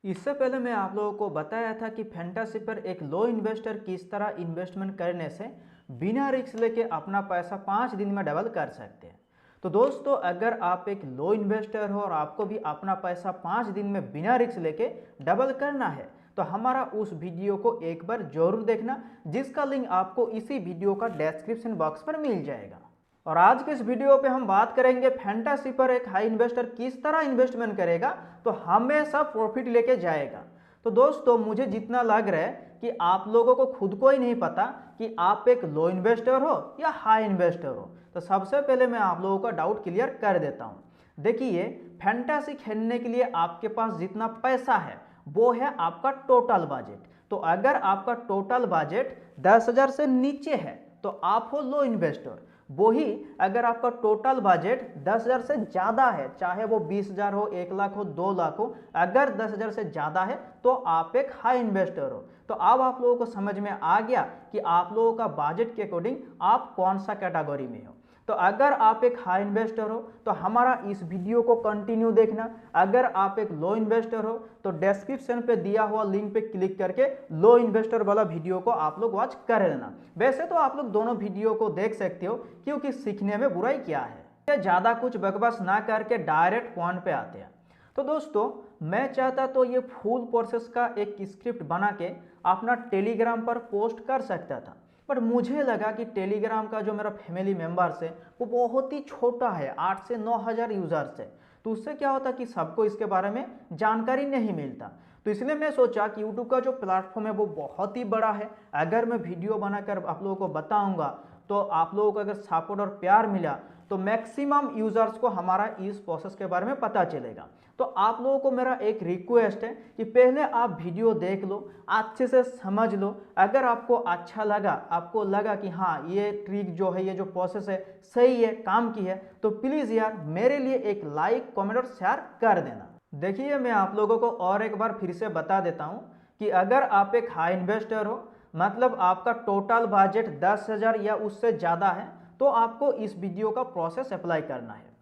इससे पहले मैं आप लोगों को बताया था कि फैंटासी पर एक लो इन्वेस्टर किस तरह इन्वेस्टमेंट करने से बिना रिस्क लेके अपना पैसा 5 दिन में डबल कर सकते हैं। तो दोस्तों, अगर आप एक लो इन्वेस्टर हो और आपको भी अपना पैसा 5 दिन में बिना रिस्क लेके डबल करना है तो हमारा उस वीडियो को एक बार जरूर देखना, जिसका लिंक आपको इसी वीडियो का डिस्क्रिप्शन बॉक्स पर मिल जाएगा। और आज के इस वीडियो पे हम बात करेंगे फैंटासी पर एक हाई इन्वेस्टर किस तरह इन्वेस्टमेंट करेगा तो हमेशा प्रॉफिट लेके जाएगा। तो दोस्तों, मुझे जितना लग रहा है कि आप लोगों को खुद को ही नहीं पता कि आप एक लो इन्वेस्टर हो या हाई इन्वेस्टर हो। तो सबसे पहले मैं आप लोगों का डाउट क्लियर कर देता हूँ। देखिए, फैंटासी खेलने के लिए आपके पास जितना पैसा है वो है आपका टोटल बजट। तो अगर आपका टोटल बजट 10,000 से नीचे है तो आप हो लो इन्वेस्टर। वही अगर आपका टोटल बजट 10,000 से ज़्यादा है, चाहे वो 20,000 हो, 1 लाख हो, 2 लाख हो, अगर 10,000 से ज़्यादा है तो आप एक हाई इन्वेस्टर हो। तो अब आप लोगों को समझ में आ गया कि आप लोगों का बजट के अकॉर्डिंग आप कौन सा कैटेगरी में हो। तो अगर आप एक हाई इन्वेस्टर हो तो हमारा इस वीडियो को कंटिन्यू देखना। अगर आप एक लो इन्वेस्टर हो तो डिस्क्रिप्शन पे दिया हुआ लिंक पे क्लिक करके लो इन्वेस्टर वाला वीडियो को आप लोग वॉच कर लेना। वैसे तो आप लोग दोनों वीडियो को देख सकते हो, क्योंकि सीखने में बुराई क्या है। ज़्यादा कुछ बकवास ना करके डायरेक्ट पॉइंट पे आते हैं। तो दोस्तों, मैं चाहता तो ये फुल प्रोसेस का एक स्क्रिप्ट बना के अपना टेलीग्राम पर पोस्ट कर सकता था, पर मुझे लगा कि टेलीग्राम का जो मेरा फैमिली मेम्बर्स है वो बहुत ही छोटा है, 8 से 9 हज़ार यूज़र्स है। तो उससे क्या होता कि सबको इसके बारे में जानकारी नहीं मिलता। तो इसलिए मैं सोचा कि यूट्यूब का जो प्लेटफॉर्म है वो बहुत ही बड़ा है। अगर मैं वीडियो बनाकर आप लोगों को बताऊंगा तो आप लोगों को अगर सपोर्ट और प्यार मिला तो मैक्सिमम यूजर्स को हमारा इस प्रोसेस के बारे में पता चलेगा। तो आप लोगों को मेरा एक रिक्वेस्ट है कि पहले आप वीडियो देख लो, अच्छे से समझ लो। अगर आपको अच्छा लगा, आपको लगा कि हाँ ये ट्रिक जो है, ये जो प्रोसेस है सही है, काम की है, तो प्लीज़ यार मेरे लिए एक लाइक, कमेंट और शेयर कर देना। देखिए, मैं आप लोगों को और एक बार फिर से बता देता हूँ कि अगर आप एक हाई इन्वेस्टर हो, मतलब आपका टोटल बजट 10,000 या उससे ज़्यादा है, तो आपको इस वीडियो का प्रोसेस अप्लाई करना है।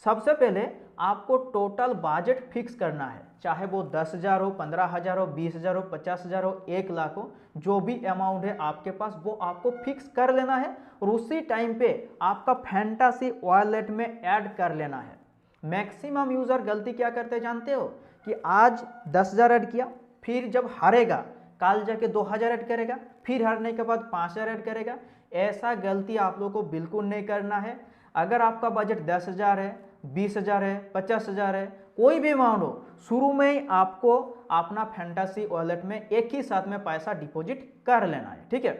सबसे पहले आपको टोटल बजट फिक्स करना है, चाहे वो 10,000 हो, 15,000 हो, 20,000 हो, 50,000 हो, 1 लाख हो, जो भी अमाउंट है आपके पास वो आपको फिक्स कर लेना है और उसी टाइम पे आपका फैंटासी वॉलेट में ऐड कर लेना है। मैक्सिमम यूज़र गलती क्या करते हैं जानते हो, कि आज 10,000 ऐड किया, फिर जब हारेगा कल जाके 2,000 ऐड करेगा, फिर हारने के बाद 5,000 ऐड करेगा। ऐसा गलती आप लोगों को बिल्कुल नहीं करना है। अगर आपका बजट 10,000 है, 20,000 है, 50,000 है, कोई भी अमाउंट हो, शुरू में ही आपको अपना फैंटासी वॉलेट में एक ही साथ में पैसा डिपॉजिट कर लेना है, ठीक है।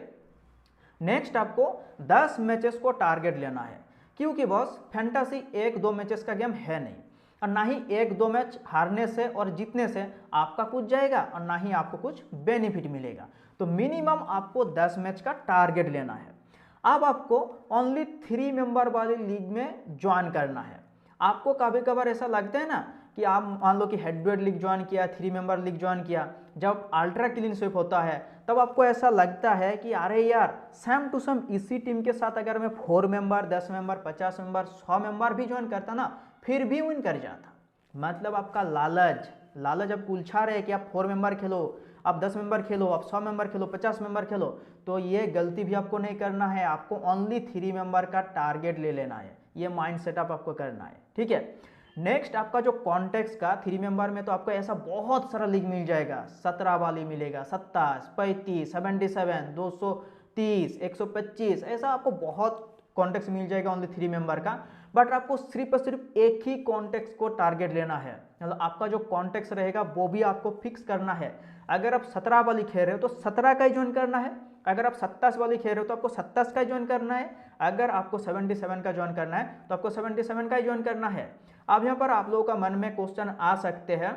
नेक्स्ट आपको 10 मैचेस को टारगेट लेना है, क्योंकि बॉस फैंटासी 1-2 मैचेस का गेम है नहीं, और ना ही 1-2 मैच हारने से और जीतने से आपका कुछ जाएगा और ना ही आपको कुछ बेनिफिट मिलेगा। तो मिनिमम आपको 10 मैच का टारगेट लेना है। अब आपको ओनली 3 मेंबर वाली लीग में ज्वाइन करना है। आपको कभी कभार ऐसा लगता है ना कि आप मान लो कि head to head league join किया, 3 मेंबर लीग ज्वाइन किया, जब अल्ट्रा क्लीन स्वीप होता है तब आपको ऐसा लगता है कि अरे यार सेम टू सेम इसी टीम के साथ अगर मैं 4 मेंबर, 10 मेंबर, 50 मेंबर, 100 मेंबर भी ज्वाइन करता ना, फिर भी विन कर जाता। मतलब आपका लालच अब उलझा रहे कि आप 4 मेंबर खेलो, आप 10 मेंबर खेलो, आप 100 मेंबर खेलो, 50 मेंबर खेलो, तो ये गलती भी आपको नहीं करना है। आपको ओनली 3 मेंबर का टारगेट ले लेना है, ये माइंड सेटअप आपको करना है, ठीक है। नेक्स्ट आपका जो कॉन्टेक्स्ट का 3 मेंबर में तो आपको ऐसा बहुत सारा लीग मिल जाएगा। 17 वाली मिलेगा, 27, 35, 77, 230, 125, ऐसा आपको बहुत कॉन्टेक्स्ट मिल जाएगा ओनली 3 मेंबर का। बट आपको सिर्फ और सिर्फ एक ही कॉन्टेक्स्ट को टारगेट लेना है, मतलब आपका जो कॉन्टेक्स्ट रहेगा वो भी आपको फिक्स करना है। अगर आप 17 वाली खेल रहे हो तो 17 का ही ज्वाइन करना है। अगर आप 27 वाली खेल रहे हो तो आपको 27 का ही ज्वाइन करना है। अगर आपको 77 का ज्वाइन करना है तो आपको 77 का ही ज्वाइन करना है। अब यहाँ पर आप लोगों का मन में क्वेश्चन आ सकते हैं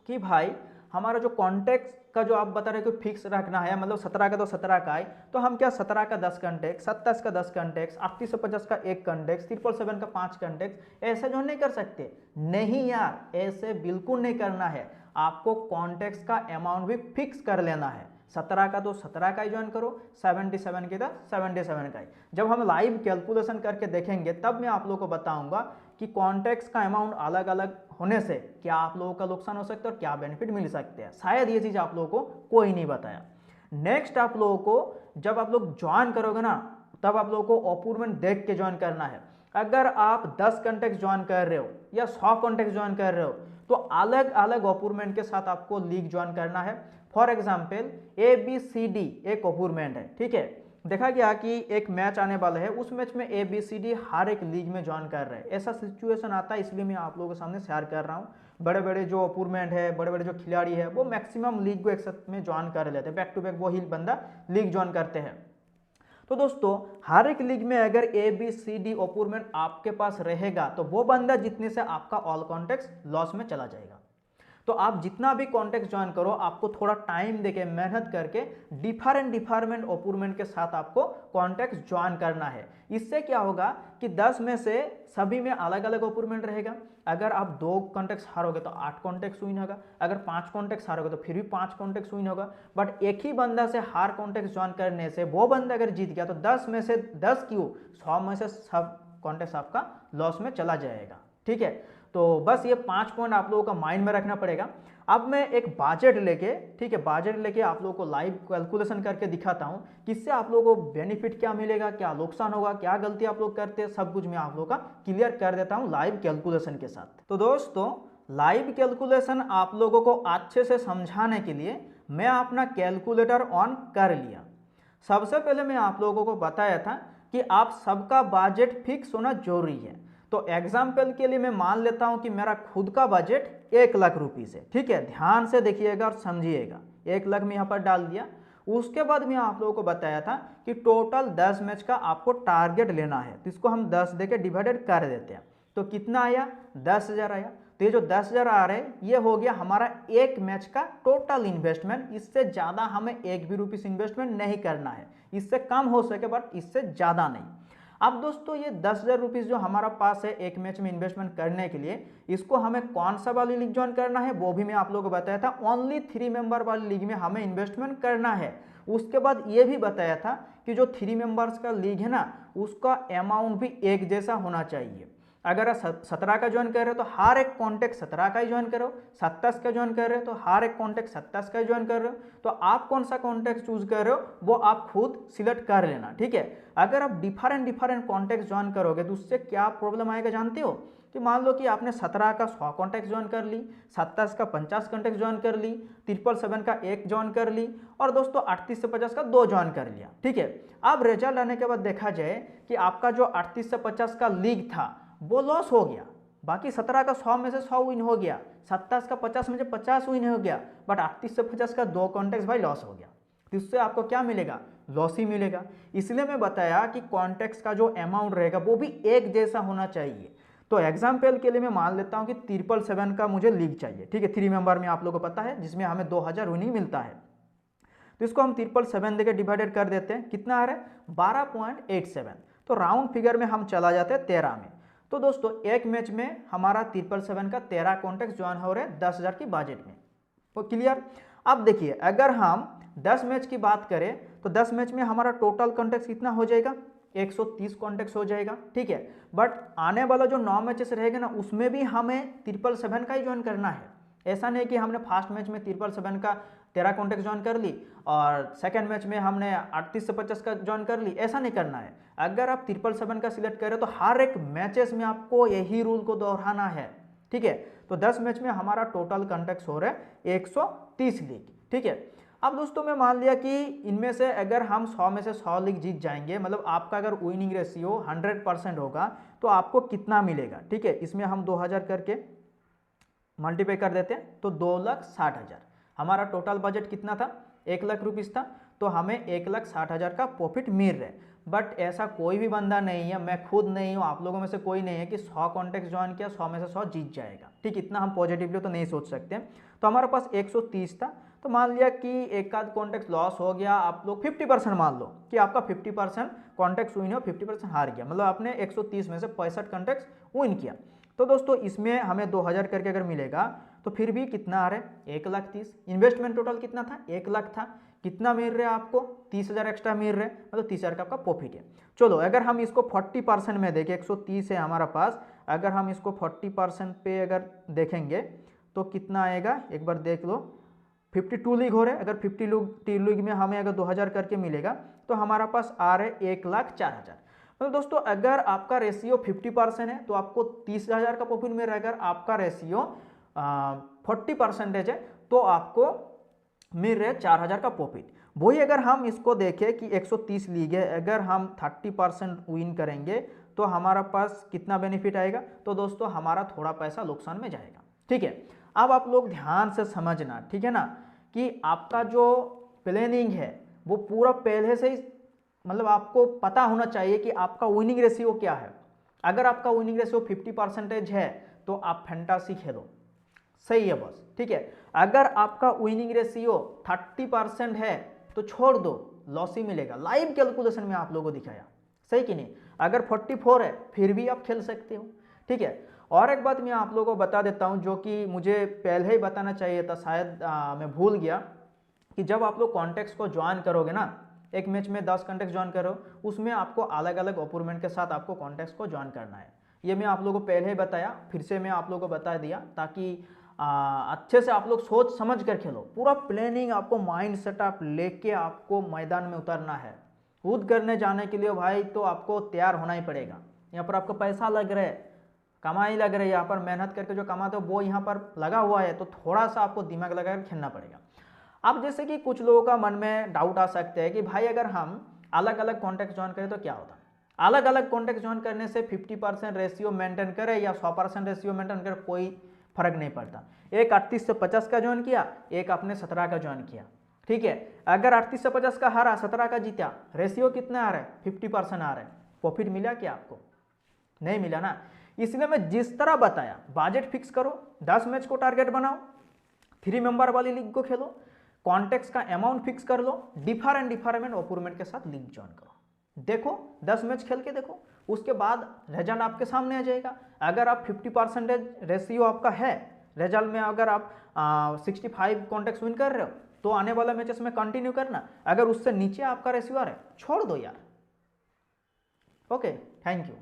कि भाई हमारा जो कॉन्टेक्स्ट का जो आप बता रहे हो कि फिक्स रखना है, मतलब 17 का तो 17 का है, तो हम क्या 17 का 10 कॉन्टेक्स्ट, 27 का 10 कॉन्टेक्स्ट, 38 से 50 का 1 कॉन्टेक्स्ट, 777 का 5 कॉन्टेक्स्ट ऐसे जो नहीं कर सकते। नहीं यार, ऐसे बिल्कुल नहीं करना है। आपको कॉन्टेक्स्ट का अमाउंट भी फिक्स कर लेना है। 17 का तो 17 का ही ज्वाइन करो, 77 की तो 77 का ही। जब हम लाइव कैलकुलेशन करके देखेंगे तब मैं आप लोगों को बताऊंगा कि कॉन्टैक्ट्स का अमाउंट अलग अलग होने से क्या आप लोगों का नुकसान हो सकता है और क्या बेनिफिट मिल सकते हैं। शायद ये चीज़ आप लोगों को कोई नहीं बताया। नेक्स्ट आप लोगों को जब आप लोग ज्वाइन करोगे ना, तब आप लोगों को अपूर्वमेंट देख के ज्वाइन करना है। अगर आप 10 कॉन्टैक्ट ज्वाइन कर रहे हो या 100 कॉन्टैक्ट ज्वाइन कर रहे हो तो अलग अलग अपूर्वमेंट के साथ आपको लीग ज्वाइन करना है। फॉर एग्जाम्पल ABCD एक अपूर्वमेंट है, ठीक है। देखा गया कि एक मैच आने वाला है, उस मैच में ABCD हर एक लीग में ज्वाइन कर रहे हैं। ऐसा सिचुएशन आता है, इसलिए मैं आप लोगों के सामने शेयर कर रहा हूँ। बड़े बड़े जो अपूर्वमेंट है, बड़े बड़े जो खिलाड़ी है, वो मैक्सिमम लीग को एक साथ में ज्वाइन कर लेते हैं, बैक टू बैक वो ही बंदा लीग ज्वाइन करते हैं। तो दोस्तों हर एक लीग में अगर ABCD अपूर्वमेंट आपके पास रहेगा तो वो बंदा जीतने से आपका ऑल कॉन्टैक्ट्स लॉस में चला जाएगा। तो आप जितना भी कॉन्टैक्ट ज्वाइन करो, आपको थोड़ा टाइम देके मेहनत करके डिफरेंट अपूर्वमेंट के साथ आपको कॉन्टैक्ट ज्वाइन करना है। इससे क्या होगा कि 10 में से सभी में अलग अलग अपूर्वमेंट रहेगा। अगर आप 2 कॉन्टैक्ट हारोगे तो 8 कॉन्टैक्ट विन होगा, अगर 5 कॉन्टैक्ट हारोगे तो फिर भी 5 कॉन्टैक्ट विन होगा। बट एक ही बंदा से हार कॉन्टैक्ट ज्वाइन करने से वो बंदा अगर जीत गया तो 10 में से 10 क्यों 100 में से सब कॉन्टैक्ट आपका लॉस में चला जाएगा, ठीक है। तो बस ये 5 पॉइंट आप लोगों का माइंड में रखना पड़ेगा। अब मैं एक बजट लेके, ठीक है, बजट लेके आप लोगों को लाइव कैलकुलेशन करके दिखाता हूं कि इससे आप लोगों को बेनिफिट क्या मिलेगा, क्या नुकसान होगा, क्या गलती आप लोग करते हैं, सब कुछ मैं आप लोगों का क्लियर कर देता हूं लाइव कैलकुलेशन के साथ। तो दोस्तों लाइव कैलकुलेशन आप लोगों को अच्छे से समझाने के लिए मैं अपना कैलकुलेटर ऑन कर लिया। सबसे पहले मैं आप लोगों को बताया था कि आप सबका बजट फिक्स होना जरूरी है। तो एग्जाम्पल के लिए मैं मान लेता हूं कि मेरा खुद का बजट 1 लाख रुपीस है, ठीक है। ध्यान से देखिएगा और समझिएगा। 1 लाख में यहाँ पर डाल दिया। उसके बाद मैं आप लोगों को बताया था कि टोटल 10 मैच का आपको टारगेट लेना है, तो इसको हम 10 देके डिवाइडेड कर देते हैं। तो कितना आया, 10,000 आया। तो ये जो 10,000 आ रहे हैं ये हो गया हमारा एक मैच का टोटल इन्वेस्टमेंट। इससे ज़्यादा हमें एक भी रुपीस इन्वेस्टमेंट नहीं करना है, इससे कम हो सके बट इससे ज़्यादा नहीं। अब दोस्तों ये 10,000 रुपीज़ जो हमारा पास है एक मैच में इन्वेस्टमेंट करने के लिए, इसको हमें कौन सा वाली लीग ज्वाइन करना है वो भी मैं आप लोगों को बताया था। ओनली 3 मेंबर वाली लीग में हमें इन्वेस्टमेंट करना है। उसके बाद ये भी बताया था कि जो 3 मेंबर्स का लीग है ना, उसका अमाउंट भी एक जैसा होना चाहिए। अगर आप 17 का ज्वाइन कर रहे हो तो हर एक कॉन्टैक्ट 17 का ही ज्वाइन करो, 27 का ज्वाइन कर रहे हो तो हर एक कॉन्टैक्ट 27 का ही ज्वाइन कर रहे हो। तो आप कौन सा कॉन्टैक्ट चूज कर रहे हो वो आप खुद सिलेक्ट कर लेना, ठीक है। अगर आप डिफरेंट कॉन्टैक्ट ज्वाइन करोगे तो उससे क्या प्रॉब्लम आएगा जानते हो कि मान लो कि आपने 17 का 100 कॉन्टैक्ट ज्वाइन कर ली, 27 का 50 कॉन्टैक्ट ज्वाइन कर ली, 777 का 1 ज्वाइन कर ली और दोस्तों 38 से 50 का 2 ज्वाइन कर लिया, ठीक है। अब रिजल्ट आने के बाद देखा जाए कि आपका जो 38 से 50 का लीग था वो लॉस हो गया। बाकी 17 का 100 में से 100 विन हो गया, 27 का 50 में से 50 विन हो गया, बट 38 से 50 का 2 कॉन्टैक्ट भाई लॉस हो गया। तो इससे आपको क्या मिलेगा, लॉस ही मिलेगा। इसलिए मैं बताया कि कॉन्टैक्ट्स का जो अमाउंट रहेगा वो भी एक जैसा होना चाहिए। तो एग्जाम्पल के लिए मैं मान लेता हूं कि 777 का मुझे लीग चाहिए, ठीक है। 3 मेंबर में आप लोगों को पता है जिसमें हमें 2000 विनिंग मिलता है। तो इसको हम 777 देकर डिवाइडेड कर देते हैं, कितना आ रहा है 12.87। तो राउंड फिगर में हम चला जाते हैं 13 में। तो दोस्तों एक मैच में हमारा 777 का 13 कॉन्टैक्ट ज्वाइन हो रहे हैं 10,000 की बजट में। तो क्लियर। अब देखिए अगर हम 10 मैच की बात करें तो 10 मैच में हमारा टोटल कॉन्टैक्ट कितना हो जाएगा, 130 कॉन्टैक्ट हो जाएगा, ठीक है। बट आने वाला जो 9 मैचेस रहेगा ना उसमें भी हमें 777 का ही ज्वाइन करना है। ऐसा नहीं कि हमने फर्स्ट मैच में 777 का 13 कॉन्टैक्ट ज्वाइन कर ली और सेकंड मैच में हमने 38 से 50 का ज्वाइन कर ली, ऐसा नहीं करना है। अगर आप 777 का सिलेक्ट करें तो हर एक मैचेस में आपको यही रूल को दोहराना है, ठीक है। तो 10 मैच में हमारा टोटल कॉन्टैक्ट हो रहा है 130 लीग, ठीक है। अब दोस्तों मैं मान लिया कि इनमें से अगर हम 100 में से 100 लीग जीत जाएंगे, मतलब आपका अगर विनिंग रेशियो 100% होगा तो आपको कितना मिलेगा, ठीक है। इसमें हम 2000 करके मल्टीप्लाई कर देते हैं तो 2,60,000। हमारा टोटल बजट कितना था, 1 लाख रुपीस था, तो हमें 1,60,000 का प्रॉफिट मिल रहा है। बट ऐसा कोई भी बंदा नहीं है, मैं खुद नहीं हूँ, आप लोगों में से कोई नहीं है कि 100 कॉन्टैक्ट ज्वाइन किया 100 में से 100 जीत जाएगा, ठीक। इतना हम पॉजिटिवली तो नहीं सोच सकते। तो हमारे पास 130 था, तो मान लिया कि एक आध कॉन्टैक्ट लॉस हो गया, आप लोग 50% मान लो कि आपका 50% कॉन्टैक्ट विन हो, 50% हार गया, मतलब आपने 130 में से 65 कॉन्टैक्ट विन किया। तो दोस्तों इसमें हमें 2000 करके अगर मिलेगा तो फिर भी कितना आ रहा है 1,30,000। इन्वेस्टमेंट टोटल कितना था, 1 लाख था, कितना मिल रहा है आपको 30,000 एक्स्ट्रा मिल रहा है, मतलब 30,000 का आपका प्रॉफिट है। चलो अगर हम इसको 40% में देखें, 130 है हमारा पास, अगर हम इसको 40% पे अगर देखेंगे तो कितना आएगा, एक बार देख लो। 52 लीग हो रहे, अगर 50 लीग में हमें अगर 2000 करके मिलेगा तो हमारा पास आ रहे 1,04,000। मतलब दोस्तों अगर आपका रेशियो 50% है तो आपको 30,000 का प्रॉफिट मिल रहा है। अगर आपका रेशियो 40% है तो आपको मिल रहे 4,000 का प्रॉफिट। वही अगर हम इसको देखें कि 130 लीग है, अगर हम 30% विन करेंगे तो हमारा पास कितना बेनिफिट आएगा, तो दोस्तों हमारा थोड़ा पैसा नुकसान में जाएगा। ठीक है, अब आप लोग ध्यान से समझना, ठीक है ना, कि आपका जो प्लानिंग है वो पूरा पहले से ही मतलब आपको पता होना चाहिए कि आपका विनिंग रेशियो क्या है। अगर आपका विनिंग रेशियो 50% है तो आप फैंटासी खेलो, सही है बस। ठीक है, अगर आपका विनिंग रेशियो 30% है तो छोड़ दो, लॉस ही मिलेगा। लाइव कैलकुलेशन में आप लोगों को दिखाया, सही कि नहीं। अगर 44 है फिर भी आप खेल सकते हो। ठीक है, और एक बात मैं आप लोगों को बता देता हूं जो कि मुझे पहले ही बताना चाहिए था, शायद मैं भूल गया, कि जब आप लोग कॉन्टेक्स्ट को ज्वाइन करोगे ना, एक मैच में 10 कॉन्टेक्स्ट ज्वाइन करो, उसमें आपको अलग अलग ओपोनेंट के साथ आपको कॉन्टेक्स्ट को ज्वाइन करना है। ये मैं आप लोगों को पहले ही बताया, फिर से मैं आप लोगों को बता दिया, ताकि अच्छे से आप लोग सोच समझ कर खेलो। पूरा प्लानिंग आपको माइंड सेटअप लेके आपको मैदान में उतरना है। कूद करने जाने के लिए भाई तो आपको तैयार होना ही पड़ेगा। यहाँ पर आपको पैसा लग रहा है, कमाई लग रही है, यहाँ पर मेहनत करके जो कमाते हो वो यहाँ पर लगा हुआ है, तो थोड़ा सा आपको दिमाग लगाकर खेलना पड़ेगा। अब जैसे कि कुछ लोगों का मन में डाउट आ सकते हैं कि भाई अगर हम अलग अलग कॉन्टेक्ट ज्वाइन करें तो क्या होता है। अलग अलग कॉन्टेक्ट ज्वाइन करने से 50% रेशियो मेंटेन करे या 100% रेशियो मेंटेन करे, कोई फर्क नहीं पड़ता। एक 38 से 50 का ज्वाइन किया, एक आपने 17 का ज्वाइन किया। ठीक है, अगर 38 से 50 का हारा, 17 का जीता, रेशियो कितना आ रहा है, 50% आ रहा है, प्रॉफिट मिला क्या आपको? नहीं मिला ना। इसलिए मैं जिस तरह बताया, बजट फिक्स करो, 10 मैच को टारगेट बनाओ, 3 मेंबर वाली लीग को खेलो, कॉन्टेक्स्ट का अमाउंट फिक्स कर लो, डिफरेंट ओपोनेंट के साथ लीग ज्वाइन करो, देखो 10 मैच खेल के देखो, उसके बाद रिजल्ट आपके सामने आ जाएगा। अगर आप 50% रेशियो आपका है, रिजल्ट में अगर आप 65 कॉन्टेक्ट विन कर रहे हो तो आने वाला मैचेस में कंटिन्यू करना। अगर उससे नीचे आपका रेशियो आ रहा है, छोड़ दो यार। Okay, thank you.